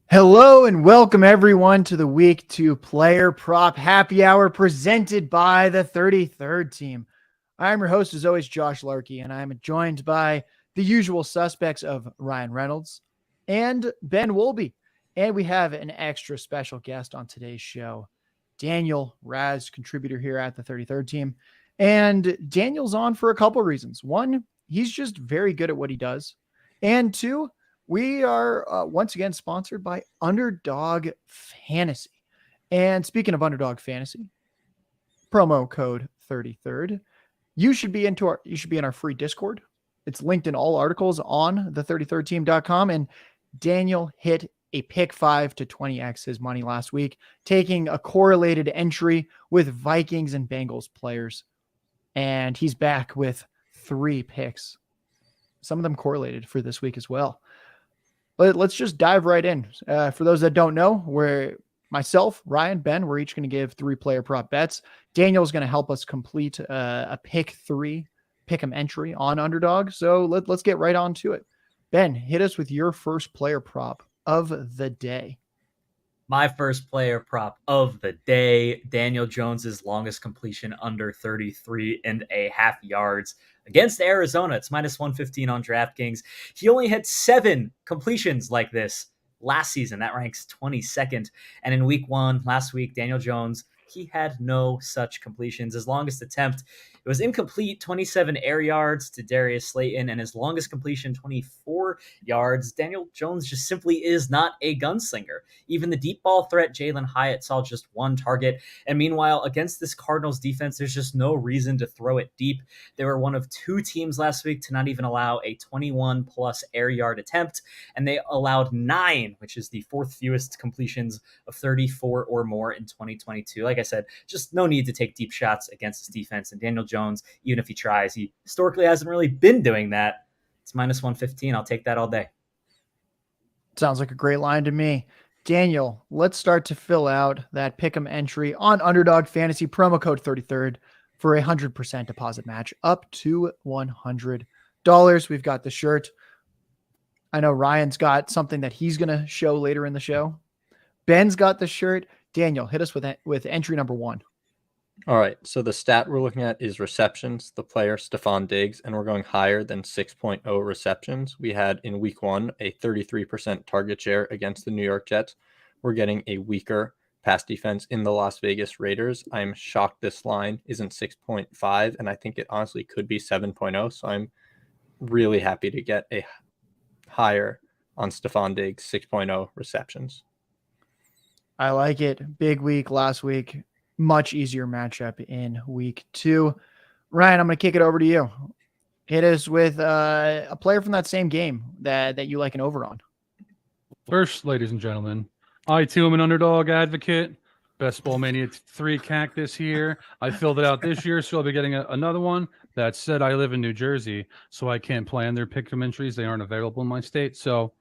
Hello and welcome everyone to the Week 2 Player Prop Happy Hour presented by the 33rd Team. I'm your host as always, Josh Larky, and I'm joined by the usual suspects of Ryan Reynolds and Ben Wolbransky. And we have an extra special guest on today's show, Daniel Racz, contributor here at the 33rd Team. And Daniel's on for a couple reasons. One, he's just very good at what he does. And two, we are once again sponsored by Underdog Fantasy. And speaking of Underdog Fantasy, promo code 33rd. You should be in our free Discord. It's linked in all articles on the33rdteam.com. And Daniel hit a pick 5 to 20x his money last week, taking a correlated entry with Vikings and Bengals players. And he's back with 3 picks. Some of them correlated for this week as well. But let's just dive right in. For those that don't know, myself, Ryan, Ben, we're each going to give 3 player prop bets. Daniel's going to help us complete a pick 3 pick'em entry on Underdog. So let's get right on to it. Ben, hit us with your first player prop of the day. My first player prop of the day, Daniel Jones's longest completion under 33.5 yards against Arizona. It's minus 115 on DraftKings. He only had 7 completions like this last season. That ranks 22nd. And in week 1, last week, Daniel Jones, he had no such completions. His longest attempt, it was incomplete, 27 air yards to Darius Slayton, and his longest completion, 24 yards. Daniel Jones just simply is not a gunslinger. Even the deep ball threat, Jalen Hyatt, saw just 1 target. And meanwhile, against this Cardinals defense, there's just no reason to throw it deep. They were one of 2 teams last week to not even allow a 21-plus air yard attempt, and they allowed 9, which is the 4th fewest completions of 34 or more in 2022. Like I said, just no need to take deep shots against this defense. And Daniel Jones, even if he tries, he historically hasn't really been doing that. It's minus 115. I'll take that all day. Sounds like a great line to me. Daniel, let's start to fill out that pick'em entry on Underdog Fantasy, promo code 33rd for a 100% deposit match up to $100. We've got the shirt. I know Ryan's got something that he's going to show later in the show. Ben's got the shirt. Daniel, hit us with entry number 1. All right, so the stat we're looking at is receptions, the player Stefon Diggs, and we're going higher than 6.0 receptions. We had in week 1 a 33% target share against the New York Jets. We're getting a weaker pass defense in the Las Vegas Raiders. I'm shocked this line isn't 6.5, and I think it honestly could be 7.0, so I'm really happy to get a higher on Stefon Diggs, 6.0 receptions. I like it. Big week last week. Much easier matchup in week 2. Ryan, I'm going to kick it over to you. Hit us with a player from that same game that you like an over on. First, ladies and gentlemen, I too am an underdog advocate. Best Ball Mania 3 CAC this year. I filled it out this year, so I'll be getting another one. That said, I live in New Jersey, so I can't plan their pick'em entries. They aren't available in my state. So,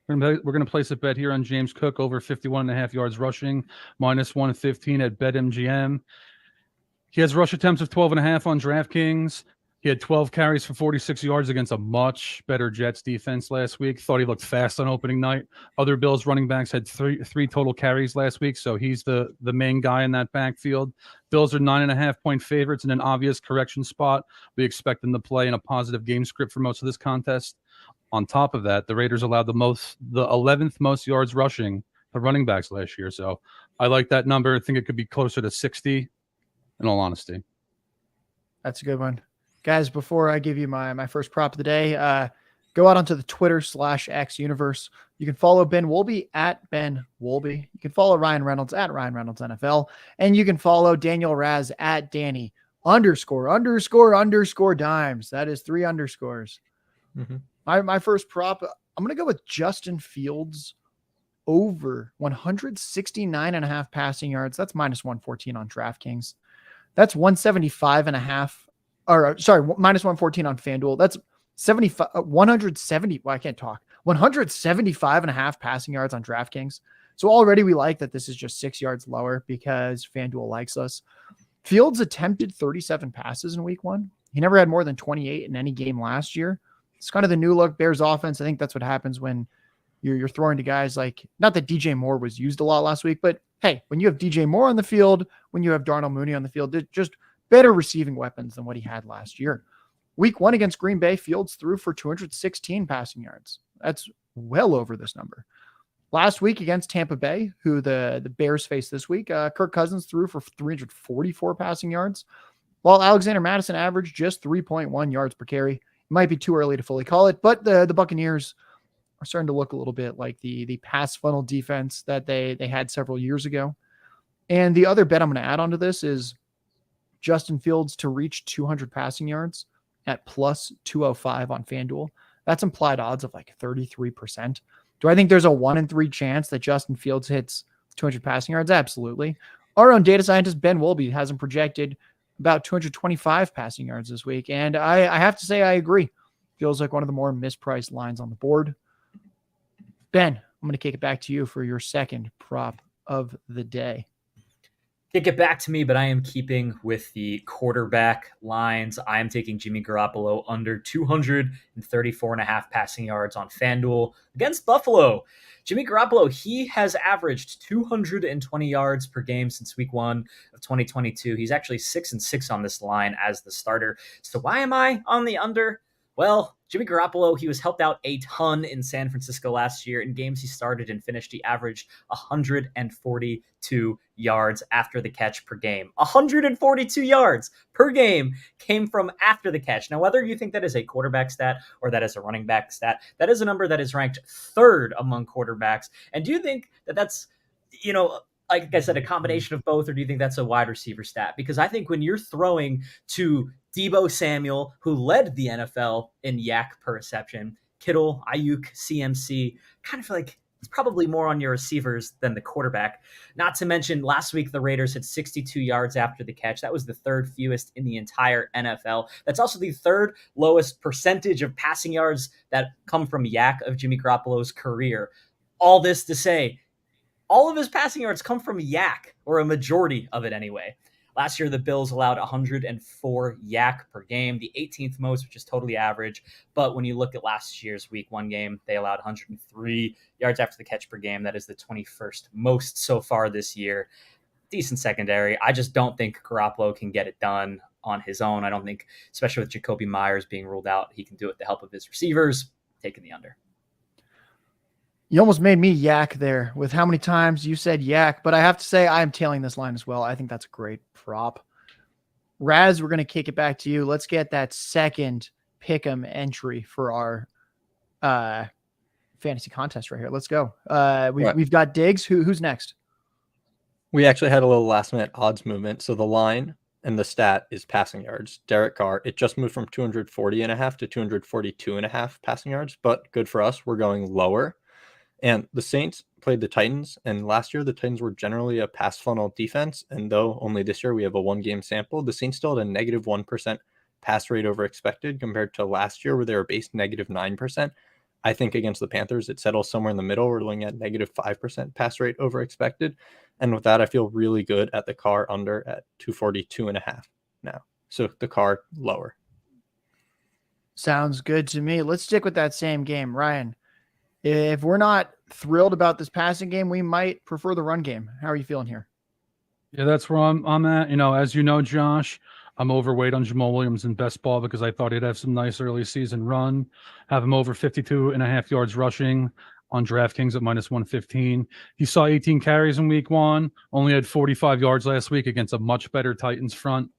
we're going to place a bet here on James Cook over 51.5 yards rushing, minus 115 at BetMGM. He has rush attempts of 12.5 on DraftKings. He had 12 carries for 46 yards against a much better Jets defense last week. Thought he looked fast on opening night. Other Bills running backs had three total carries last week, so he's the main guy in that backfield. Bills are 9.5-point favorites in an obvious correction spot. We expect them to play in a positive game script for most of this contest. On top of that, the Raiders allowed the 11th most yards rushing the running backs last year. So I like that number. I think it could be closer to 60, in all honesty. That's a good one. Guys, before I give you my first prop of the day, go out onto the Twitter/X universe. You can follow Ben Wolbransky at Ben Wolbransky. You can follow Ryan Reynolds at Ryan Reynolds NFL. And you can follow Daniel Racz at Danny ___ dimes. That is 3 underscores. Mm-hmm. My first prop, I'm going to go with Justin Fields over 169.5 passing yards. That's minus 114 on DraftKings. That's 175.5. Or sorry, minus 114 on FanDuel. That's 170. Well, I can't talk. 175.5 passing yards on DraftKings. So already we like that this is just 6 yards lower because FanDuel likes us. Fields attempted 37 passes in week 1. He never had more than 28 in any game last year. It's kind of the new look Bears offense. I think that's what happens when You're throwing to guys like, not that DJ Moore was used a lot last week, but hey, when you have DJ Moore on the field, when you have Darnell Mooney on the field, they're just better receiving weapons than what he had last year. Week 1 against Green Bay, Fields threw for 216 passing yards. That's well over this number. Last week against Tampa Bay, who the Bears face this week, Kirk Cousins threw for 344 passing yards, while Alexander Mattison averaged just 3.1 yards per carry. It might be too early to fully call it, but the Buccaneers are starting to look a little bit like the pass funnel defense that they had several years ago. And the other bet I'm going to add onto this is Justin Fields to reach 200 passing yards at plus 205 on FanDuel. That's implied odds of like 33%. Do I think there's a 1 in 3 chance that Justin Fields hits 200 passing yards? Absolutely. Our own data scientist, Ben Wolbransky, has him projected about 225 passing yards this week. And I have to say, I agree. Feels like one of the more mispriced lines on the board. Ben, I'm going to kick it back to you for your second prop of the day. Kick it back to me, but I am keeping with the quarterback lines. I am taking Jimmy Garoppolo under 234.5 passing yards on FanDuel against Buffalo. Jimmy Garoppolo, he has averaged 220 yards per game since week 1 of 2022. He's actually 6-6 on this line as the starter. So why am I on the under? Well, Jimmy Garoppolo, he was helped out a ton in San Francisco last year. In games he started and finished, he averaged 142 yards after the catch per game. 142 yards per game came from after the catch. Now, whether you think that is a quarterback stat or that is a running back stat, that is a number that is ranked 3rd among quarterbacks. And do you think that that's, like I said, a combination of both, or do you think that's a wide receiver stat? Because I think when you're throwing to Deebo Samuel, who led the NFL in yak per reception, Kittle, Ayuk, CMC, kind of feel like it's probably more on your receivers than the quarterback. Not to mention, last week the Raiders had 62 yards after the catch. That was the 3rd fewest in the entire NFL. That's also the 3rd lowest percentage of passing yards that come from yak of Jimmy Garoppolo's career. All this to say, all of his passing yards come from yak, or a majority of it anyway. Last year, the Bills allowed 104 yak per game, the 18th most, which is totally average. But when you look at last year's week 1 game, they allowed 103 yards after the catch per game. That is the 21st most so far this year. Decent secondary. I just don't think Garoppolo can get it done on his own. I don't think, especially with Jacoby Myers being ruled out, he can do it with the help of his receivers. Taking the under. You almost made me yak there with how many times you said yak, but I have to say I am tailing this line as well. I think that's a great prop. Raz, we're going to kick it back to you. Let's get that second pick'em entry for our fantasy contest right here. Let's go. We've got Diggs. Who's next? We actually had a little last minute odds movement. So the line and the stat is passing yards. Derek Carr, it just moved from 240.5 to 242.5 passing yards, but good for us. We're going lower. And the Saints played the Titans, and last year the Titans were generally a pass funnel defense, and though only this year we have a 1-game sample, the Saints still had a negative 1% pass rate over expected compared to last year where they were based negative 9%. I think against the Panthers, it settles somewhere in the middle. We're looking at negative 5% pass rate over expected. And with that, I feel really good at the Carr under at 242.5 now. So the Carr lower. Sounds good to me. Let's stick with that same game. Ryan, if we're not thrilled about this passing game, we might prefer the run game. How are you feeling here? Yeah, that's where I'm at. As you know, Josh, I'm overweight on Jamaal WIlliams in best ball because I thought he'd have some nice early season run. Have him over 52.5 yards rushing on DraftKings at minus 115. He saw 18 carries in week 1, only had 45 yards last week against a much better Titans front.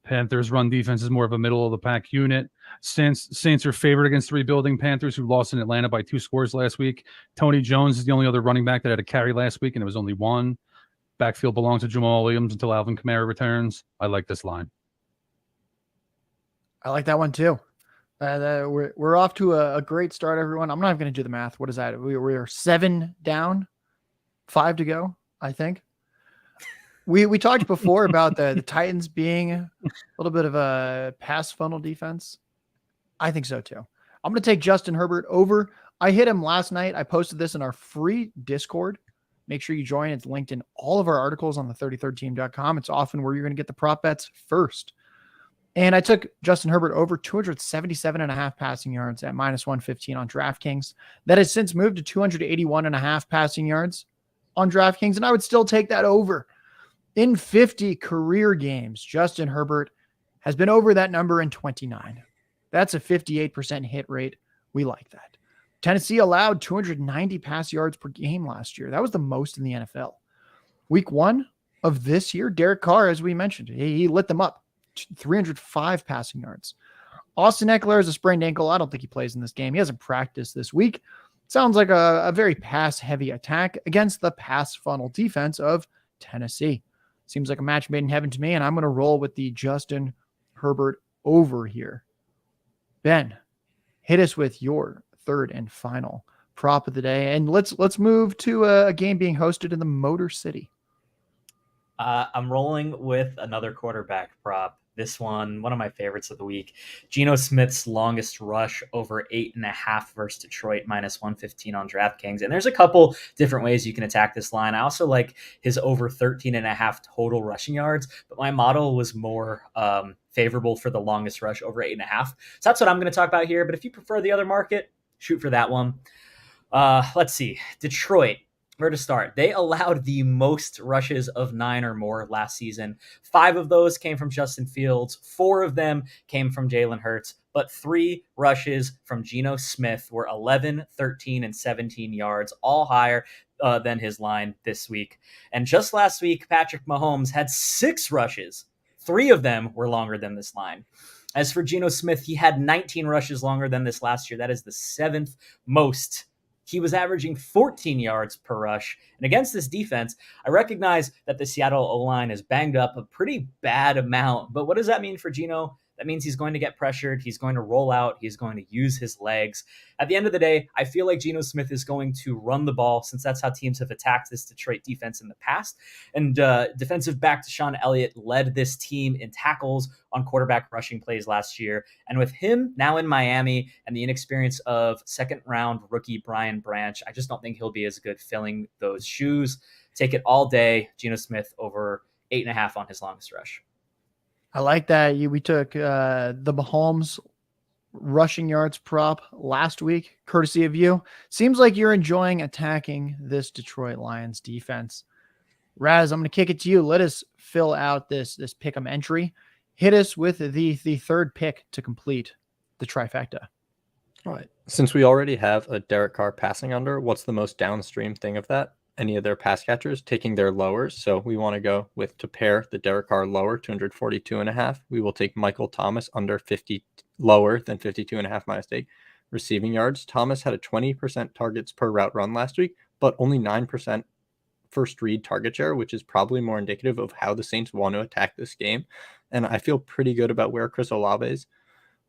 Panthers run defense is more of a middle of the pack unit. Saints are favored against the rebuilding Panthers, who lost in Atlanta by 2 scores last week. Tony Jones is the only other running back that had a carry last week, and it was only 1. Backfield belongs to Jamaal WIlliams until Alvin Kamara returns. I like this line. I like that one too. We're off to a great start, everyone. I'm not even going to do the math. What is that? We're 7 down, 5 to go, I think. We talked before about the Titans being a little bit of a pass funnel defense. I think so too. I'm going to take Justin Herbert over. I hit him last night. I posted this in our free Discord. Make sure you join. It's linked in all of our articles on the 33rdteam.com. It's often where you're going to get the prop bets first. And I took Justin Herbert over 277.5 passing yards at -115 on DraftKings. That has since moved to 281.5 passing yards on DraftKings, and I would still take that over. In 50 career games, Justin Herbert has been over that number in 29. That's a 58% hit rate. We like that. Tennessee allowed 290 pass yards per game last year. That was the most in the NFL. Week 1 of this year, Derek Carr, as we mentioned, he lit them up. 305 passing yards. Austin Eckler has a sprained ankle. I don't think he plays in this game. He hasn't practiced this week. Sounds like a very pass-heavy attack against the pass funnel defense of Tennessee. Seems like a match made in heaven to me, and I'm going to roll with the Justin Herbert over here. Ben, hit us with your third and final prop of the day, and let's move to a game being hosted in the Motor City. I'm rolling with another quarterback prop. This one of my favorites of the week. Geno Smith's longest rush over 8.5 versus Detroit, -115 on DraftKings. And there's a couple different ways you can attack this line. I also like his over 13.5 total rushing yards, but my model was more favorable for the longest rush over 8.5. So that's what I'm going to talk about here. But if you prefer the other market, shoot for that one. Let's see. Detroit. Where to start? They allowed the most rushes of 9 or more last season. 5 of those came from Justin Fields. 4 of them came from Jalen Hurts. But 3 rushes from Geno Smith were 11, 13, and 17 yards, all higher than his line this week. And just last week, Patrick Mahomes had 6 rushes. 3 of them were longer than this line. As for Geno Smith, he had 19 rushes longer than this last year. That is the 7th most. He was averaging 14 yards per rush. And against this defense, I recognize that the Seattle O-line is banged up a pretty bad amount. But what does that mean for Geno? That means he's going to get pressured. He's going to roll out. He's going to use his legs. At the end of the day, I feel like Geno Smith is going to run the ball, since that's how teams have attacked this Detroit defense in the past. And defensive back Deshaun Elliott led this team in tackles on quarterback rushing plays last year. And with him now in Miami and the inexperience of second-round rookie Brian Branch, I just don't think he'll be as good filling those shoes. Take it all day. Geno Smith over 8.5 on his longest rush. I like that. We took the Mahomes rushing yards prop last week, courtesy of you. Seems like you're enjoying attacking this Detroit Lions defense. Raz, I'm going to kick it to you. Let us fill out this pick'em entry. Hit us with the third pick to complete the trifecta. All right. Since we already have a Derek Carr passing under, what's the most downstream thing of that? Any of their pass catchers taking their lowers. So we want to go with, to pair the Derek Carr lower, 242.5. We will take Michael Thomas under 50, lower than 52.5 -8 receiving yards. Thomas had a 20% targets per route run last week, but only 9% first read target share, which is probably more indicative of how the Saints want to attack this game. And I feel pretty good about where Chris Olave's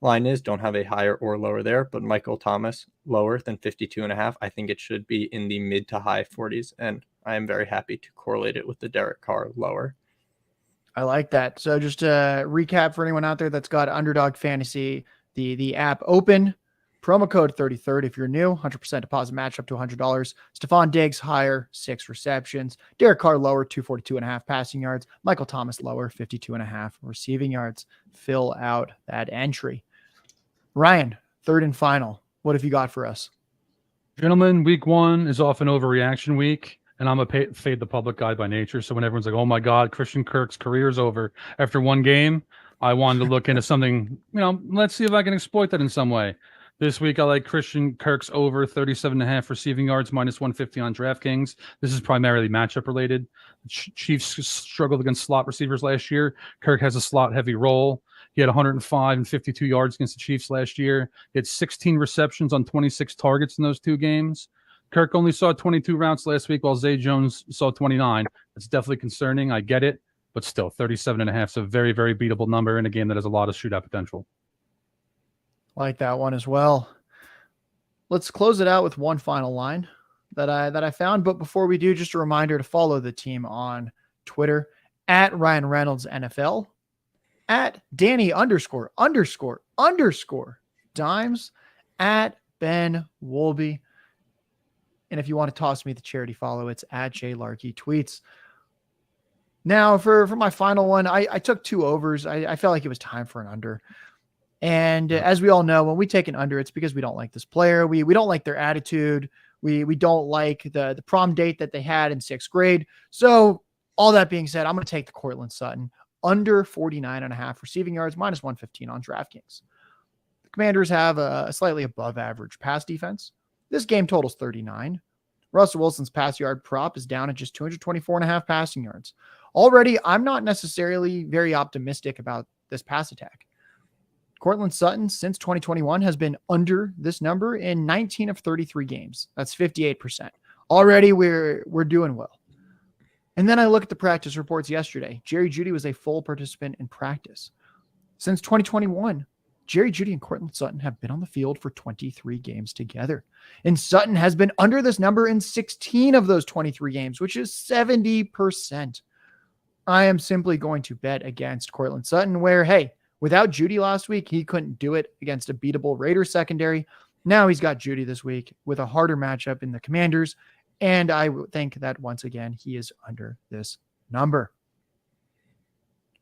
line is. Don't have a higher or lower there, but Michael Thomas lower than 52.5. I think it should be in the mid to high 40s, and I am very happy to correlate it with the Derek Carr lower. I like that. So just to recap for anyone out there that's got Underdog Fantasy, the app open, promo code 3030 if you're new, 100% deposit match up to $100. Stefon Diggs higher, 6 receptions. Derek Carr lower, 242.5 passing yards. Michael Thomas lower, 52.5 receiving yards. Fill out that entry. Ryan, third and final. What have you got for us? Gentlemen, week 1 is often overreaction week, and I'm a fade the public guy by nature. So when everyone's like, oh my God, Christian Kirk's career is over after one game, I wanted to look into something, let's see if I can exploit that in some way. This week, I like Christian Kirk's over 37.5 receiving yards, -150 on DraftKings. This is primarily matchup related. Chiefs struggled against slot receivers last year. Kirk has a slot heavy role. He had 105 and 52 yards against the Chiefs last year. He had 16 receptions on 26 targets in those 2 games. Kirk only saw 22 routes last week, while Zay Jones saw 29. It's definitely concerning. I get it, but still, 37.5 is a very, very beatable number in a game that has a lot of shootout potential. Like that one as well. Let's close it out with one final line that I found. But before we do, just a reminder to follow the team on Twitter at Ryan Reynolds NFL, at Danny __ Dimes, at Ben Wolby. And if you want to toss me the charity follow, it's at J Larky Tweets. Now for my final one, I took 2 overs. I felt like it was time for an under. And as we all know, when we take an under, it's because we don't like this player. We don't like their attitude. We don't like the prom date that they had in 6th grade. So all that being said, I'm going to take the Courtland Sutton under 49.5 receiving yards, minus 115 on DraftKings. The Commanders have a slightly above average pass defense. This game totals 39. Russell Wilson's pass yard prop is down at just 224.5 passing yards. Already, I'm not necessarily very optimistic about this pass attack. Courtland Sutton, since 2021, has been under this number in 19 of 33 games. That's 58%. Already, we're doing well. And then I look at the practice reports yesterday. Jerry Jeudy was a full participant in practice. Since 2021, Jerry Jeudy and Courtland Sutton have been on the field for 23 games together. And Sutton has been under this number in 16 of those 23 games, which is 70%. I am simply going to bet against Courtland Sutton where, hey, without Jeudy last week, he couldn't do it against a beatable Raiders secondary. Now he's got Jeudy this week with a harder matchup in the Commanders. And I think that once again, he is under this number.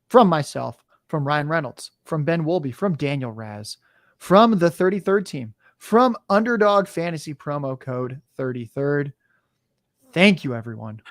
From myself, from Ryan Reynolds, from Ben Wolby, from Daniel Racz, from the 33rd team, from Underdog Fantasy promo code 33rd. Thank you, everyone.